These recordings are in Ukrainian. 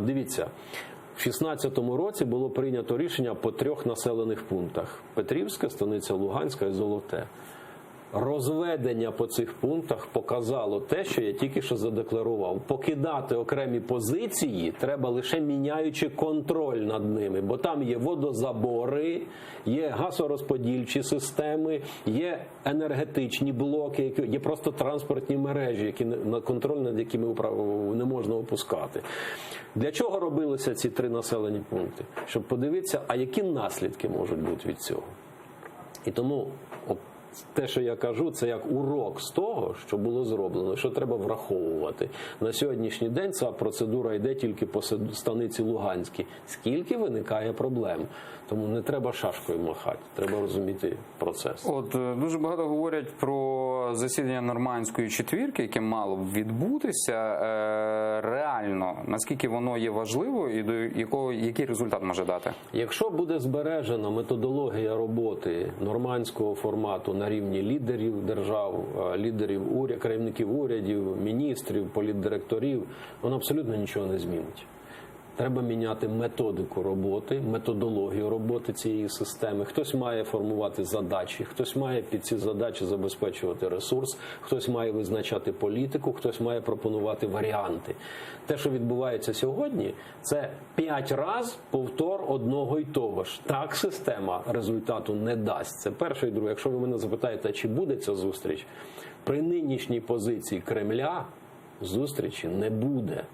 Дивіться, в 2016 році було прийнято рішення по 3 населених пунктах: Петрівська, Станиця Луганська і Золоте. Розведення по цих пунктах показало те, що я тільки що задекларував. Покидати окремі позиції треба лише міняючи контроль над ними, бо там є водозабори, є газорозподільчі системи, є енергетичні блоки, є просто транспортні мережі, які на контроль над якими не можна опускати. Для чого робилися ці 3 населені пункти? Щоб подивитися, а які наслідки можуть бути від цього. І тому те, що я кажу, це як урок з того, що було зроблено, що треба враховувати. На сьогоднішній день ця процедура йде тільки по Станиці Луганській. Скільки виникає проблем? Тому не треба шашкою махати, треба розуміти процес. От дуже багато говорять про засідання Нормандської четвірки, яке мало б відбутися. Реально, наскільки воно є важливо і до який результат може дати? Якщо буде збережена методологія роботи нормандського формату на рівні лідерів держав, керівників урядів, міністрів, політдиректорів, воно абсолютно нічого не змінить. Треба міняти методику роботи, методологію роботи цієї системи. Хтось має формувати задачі, хтось має під ці задачі забезпечувати ресурс, хтось має визначати політику, хтось має пропонувати варіанти. Те, що відбувається сьогодні, це 5 разів повтор одного й того ж. Так система результату не дасть. Це перше і друге. Якщо ви мене запитаєте, чи буде ця зустріч, при нинішній позиції Кремля зустрічі не буде.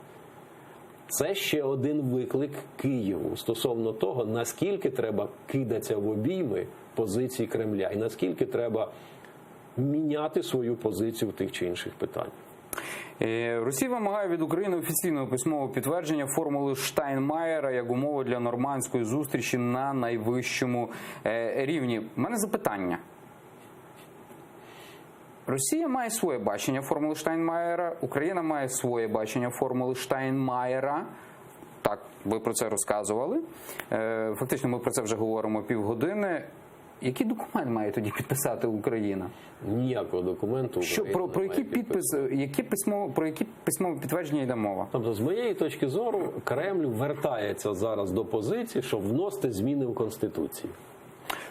Це ще один виклик Києву стосовно того, наскільки треба кидатися в обійми позиції Кремля і наскільки треба міняти свою позицію в тих чи інших питаннях. Росія вимагає від України офіційного письмового підтвердження формули Штайнмаєра як умови для нормандської зустрічі на найвищому рівні. У мене запитання. Росія має своє бачення формули Штайнмаєра, Україна має своє бачення формули Штайнмаєра. Так, ви про це розказували. Фактично, ми про це вже говоримо півгодини. Який документ має тоді підписати Україна? Ніякого документу Україна про який підпис, про які письмове підтвердження йде мова? Тобто, з моєї точки зору, Кремль вертається зараз до позиції, щоб вносити зміни в Конституцію.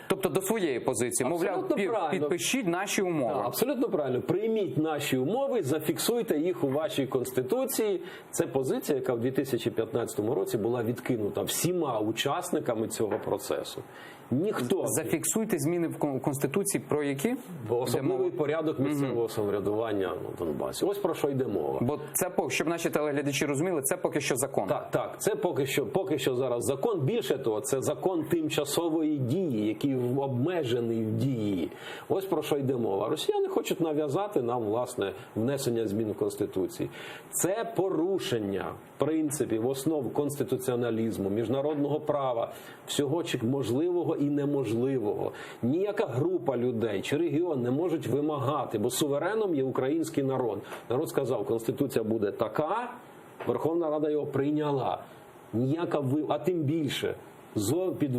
Тобто до своєї позиції, мовляв, підпишіть наші умови. Так, абсолютно правильно. Прийміть наші умови, зафіксуйте їх у вашій Конституції. Це позиція, яка в 2015 році була відкинута всіма учасниками цього процесу. Ніхто. Зафіксуйте зміни в Конституції про які? Особливий порядок місцевого самоврядування на Донбасі. Ось про що йде мова. Бо це, щоб наші телеглядачі розуміли, це поки що закон. Так, це поки що зараз закон. Більше того, це закон тимчасової дії, який обмежений в дії. Ось про що йде мова. Росіяни хочуть нав'язати нам, власне, внесення змін в Конституції. Це порушення принципів, основ конституціоналізму, міжнародного права, всього можливого і неможливого. Ніяка група людей чи регіон не можуть вимагати, бо сувереном є український народ. Народ сказав, Конституція буде така, Верховна Рада його прийняла. А тим більше, під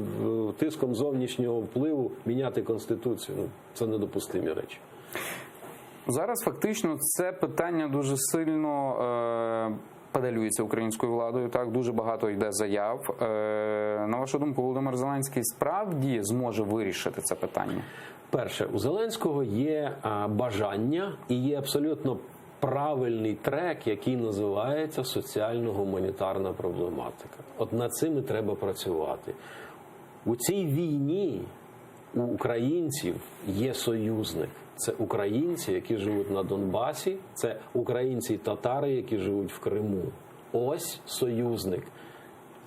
тиском зовнішнього впливу міняти Конституцію. Це недопустимі речі. Зараз фактично це питання дуже сильно педалюється українською владою. Так, дуже багато йде заяв. На вашу думку, Володимир Зеленський справді зможе вирішити це питання? Перше, у Зеленського є бажання і є абсолютно правильний трек, який називається соціально-гуманітарна проблематика. От над цим і треба працювати. У цій війні у українців є союзник. Це українці, які живуть на Донбасі, це українці і татари, які живуть в Криму. Ось союзник.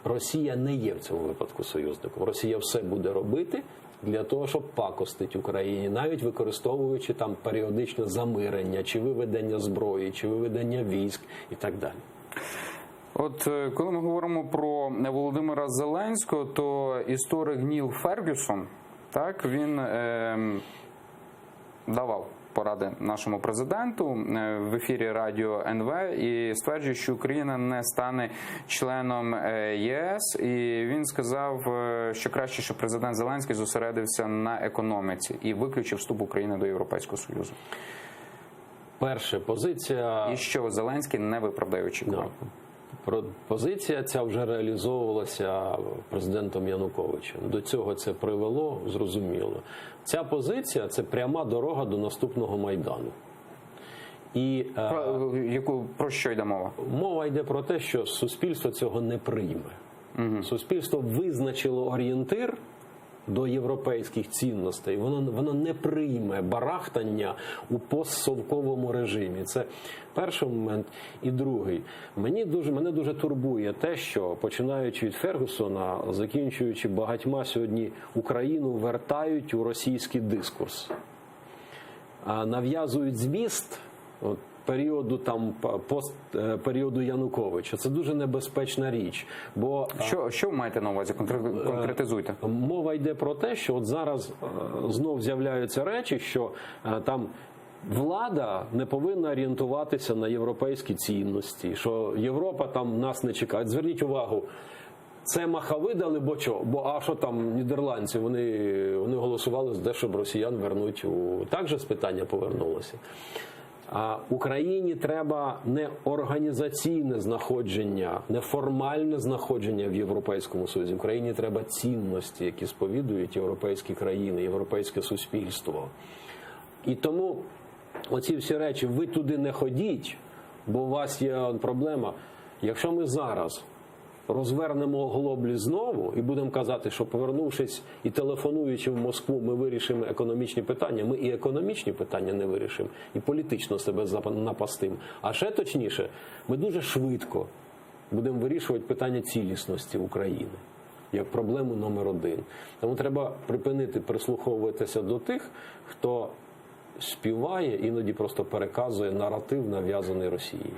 Росія не є в цьому випадку союзником. Росія все буде робити для того, щоб пакостити Україні, навіть використовуючи там періодичне замирення, чи виведення зброї, чи виведення військ і так далі. От коли ми говоримо про Володимира Зеленського, то історик Ніл Фергюсон, так, він давав поради нашому президенту в ефірі радіо НВ і стверджує, що Україна не стане членом ЄС. І він сказав, що краще, щоб президент Зеленський зосередився на економіці і виключив вступ України до Європейського Союзу. Перша позиція... І що Зеленський не виправдає очікувань. Позиція ця вже реалізовувалася президентом Януковичем. До цього це привело, зрозуміло. Ця позиція – це пряма дорога до наступного Майдану. І про що йде мова? Мова йде про те, що суспільство цього не прийме. Суспільство визначило орієнтир до європейських цінностей, воно не прийме барахтання у постсовковому режимі. Це перший момент. І другий. Мене дуже турбує те, що, починаючи від Фергюсона, закінчуючи багатьма сьогодні, Україну вертають у російський дискурс. Нав'язують зміст періоду періоду Януковича. Це дуже небезпечна річ. Бо що ви маєте на увазі? Конкретизуйте. Мова йде про те, що от зараз знов з'являються речі, що там влада не повинна орієнтуватися на європейські цінності, що Європа там нас не чекає. Зверніть увагу, це махави дали, а що там нідерландці, вони голосували за те, щоб росіян вернуть так же з питання повернулося. А Україні треба не організаційне знаходження, не формальне знаходження в Європейському Союзі. Україні треба цінності, які сповідують європейські країни, європейське суспільство. І тому оці всі речі, ви туди не ходіть, бо у вас є проблема. Якщо ми зараз розвернемо глоблі знову і будемо казати, що повернувшись і телефонуючи в Москву, ми вирішимо економічні питання, ми і економічні питання не вирішимо, і політично себе напастимо. А ще точніше, ми дуже швидко будемо вирішувати питання цілісності України як проблему номер один. Тому треба припинити прислуховуватися до тих, хто співає, іноді просто переказує наратив, нав'язаний Росією.